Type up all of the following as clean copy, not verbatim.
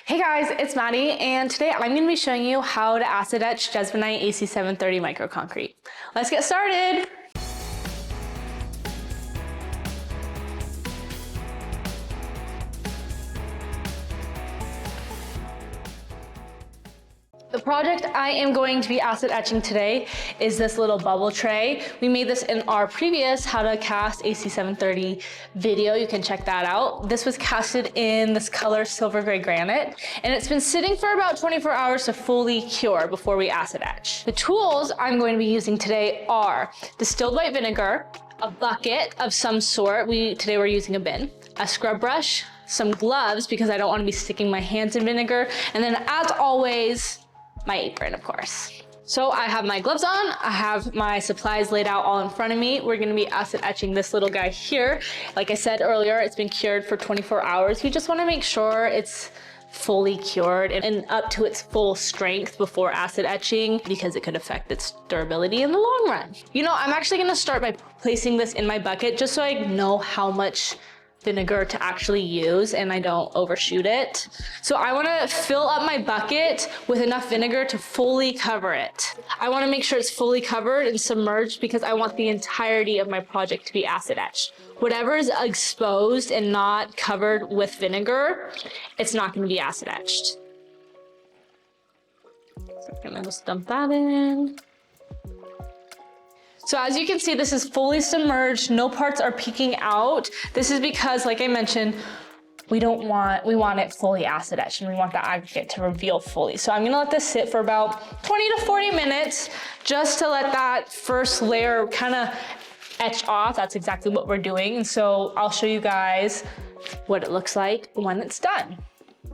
Hey guys, it's Maddie, and today I'm going to be showing you how to acid etch Jesmonite AC730 microconcrete. Let's get started! The project I am going to be acid etching today is this little bubble tray. We made this in our previous how to cast AC730 video. You can check that out. This was casted in this color Silver Grey Granite, and it's been sitting for about 24 hours to fully cure before we acid etch. The tools I'm going to be using today are distilled white vinegar, a bucket of some sort. Today we're using a bin, a scrub brush, some gloves because I don't want to be sticking my hands in vinegar, and then as always, my apron, of course. So I have my gloves on, I have my supplies laid out all in front of me. We're gonna be acid etching this little guy here. Like I said earlier, it's been cured for 24 hours. We just wanna make sure it's fully cured and up to its full strength before acid etching because it could affect its durability in the long run. You know, I'm actually gonna start by placing this in my bucket just so I know how much vinegar to actually use and I don't overshoot it. So I want to fill up my bucket with enough vinegar to fully cover it. I want to make sure it's fully covered and submerged because I want the entirety of my project to be acid etched. Whatever is exposed and not covered with vinegar, it's not going to be acid etched. So I'm going to just dump that in. So as you can see, this is fully submerged. No parts are peeking out. This is because, like I mentioned, we want it fully acid etched and we want the aggregate to reveal fully. So I'm gonna let this sit for about 20 to 40 minutes just to let that first layer kind of etch off. That's exactly what we're doing. And so I'll show you guys what it looks like when it's done.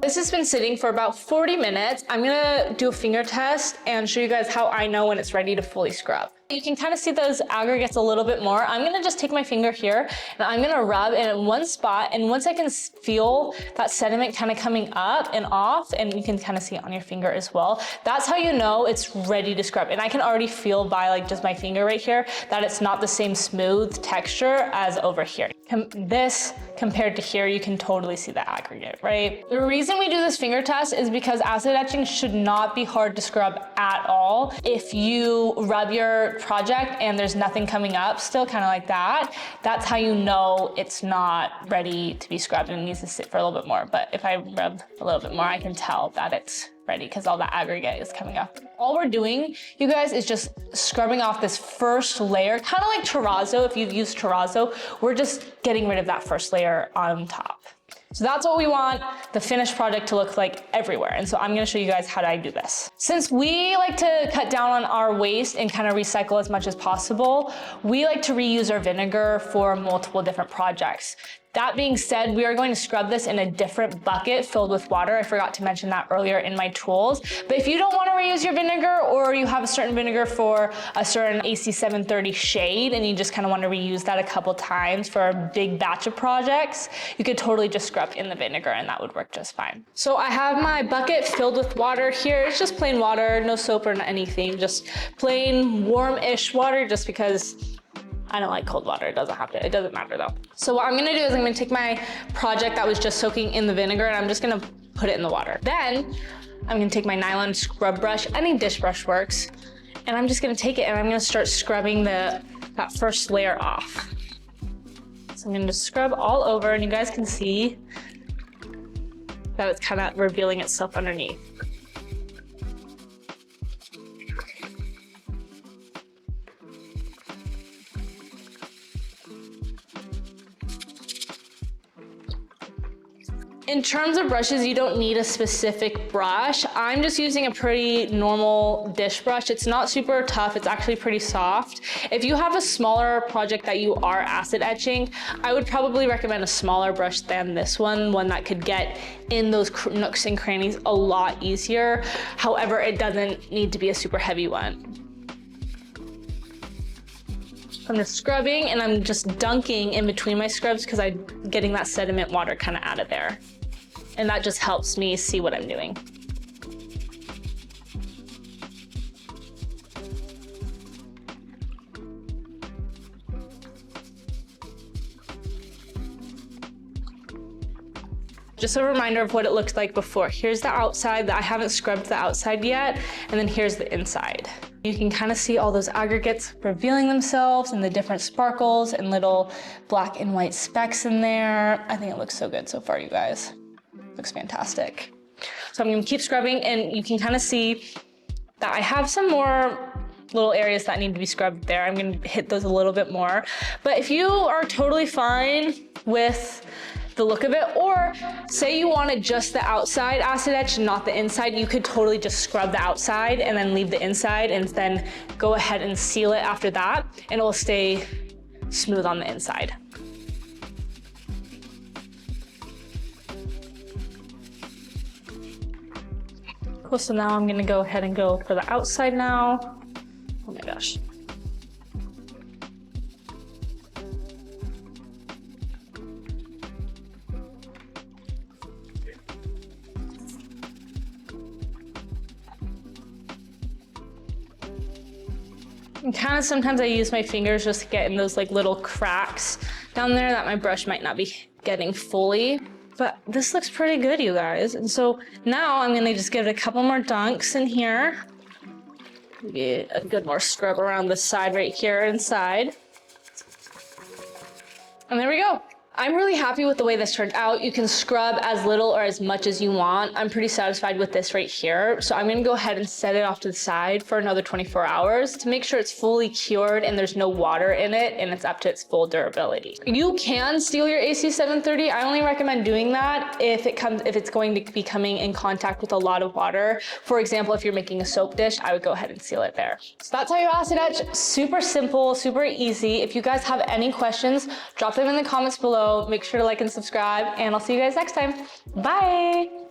This has been sitting for about 40 minutes. I'm gonna do a finger test and show you guys how I know when it's ready to fully scrub. You can kind of see those aggregates a little bit more. I'm gonna just take my finger here and I'm gonna rub in one spot, and once I can feel that sediment kind of coming up and off, and you can kind of see it on your finger as well, that's how you know it's ready to scrub. And I can already feel by like just my finger right here that it's not the same smooth texture as over here. This compared to here, you can totally see the aggregate, right? The reason we do this finger test is because acid etching should not be hard to scrub at all. If you rub your project and there's nothing coming up, still kind of like that, that's how you know it's not ready to be scrubbed and it needs to sit for a little bit more. But if I rub a little bit more, I can tell that it's ready because all the aggregate is coming up. All we're doing, you guys, is just scrubbing off this first layer, kind of like terrazzo. If you've used terrazzo, we're just getting rid of that first layer on top. So that's what we want the finished project to look like everywhere. And so I'm gonna show you guys how I do this. Since we like to cut down on our waste and kind of recycle as much as possible, we like to reuse our vinegar for multiple different projects. That being said, we are going to scrub this in a different bucket filled with water. I forgot to mention that earlier in my tools. But if you don't want to reuse your vinegar, or you have a certain vinegar for a certain AC730 shade and you just kind of want to reuse that a couple times for a big batch of projects, you could totally just scrub in the vinegar and that would work just fine. So I have my bucket filled with water here. It's just plain water, no soap or anything, just plain warm-ish water just because I don't like cold water. It doesn't matter though. So what I'm gonna do is I'm gonna take my project that was just soaking in the vinegar and I'm just gonna put it in the water. Then I'm gonna take my nylon scrub brush, any dish brush works, and I'm just gonna take it and I'm gonna start scrubbing that first layer off. So I'm gonna just scrub all over and you guys can see that it's kind of revealing itself underneath. In terms of brushes, you don't need a specific brush. I'm just using a pretty normal dish brush. It's not super tough, it's actually pretty soft. If you have a smaller project that you are acid etching, I would probably recommend a smaller brush than this one that could get in those nooks and crannies a lot easier. However, it doesn't need to be a super heavy one. I'm just scrubbing and I'm just dunking in between my scrubs because I'm getting that sediment water kind of out of there. And that just helps me see what I'm doing. Just a reminder of what it looked like before. Here's the outside that I haven't scrubbed the outside yet, and then here's the inside. You can kind of see all those aggregates revealing themselves and the different sparkles and little black and white specks in there. I think it looks so good so far, you guys. Looks fantastic. So I'm gonna keep scrubbing, and you can kind of see that I have some more little areas that need to be scrubbed there. I'm gonna hit those a little bit more. But if you are totally fine with the look of it, or say you wanted just the outside acid etch, not the inside, you could totally just scrub the outside and then leave the inside and then go ahead and seal it after that, and it will stay smooth on the inside. Cool, so now I'm gonna go ahead and go for the outside now. Oh my gosh. And kind of sometimes I use my fingers just to get in those like little cracks down there that my brush might not be getting fully. But this looks pretty good, you guys. And so now I'm gonna just give it a couple more dunks in here. Maybe a good more scrub around the side right here inside. And there we go. I'm really happy with the way this turned out. You can scrub as little or as much as you want. I'm pretty satisfied with this right here. So I'm gonna go ahead and set it off to the side for another 24 hours to make sure it's fully cured and there's no water in it and it's up to its full durability. You can seal your AC730. I only recommend doing that if it's going to be coming in contact with a lot of water. For example, if you're making a soap dish, I would go ahead and seal it there. So that's how you acid etch. Super simple, super easy. If you guys have any questions, drop them in the comments below. Make sure to like and subscribe, and I'll see you guys next time. Bye.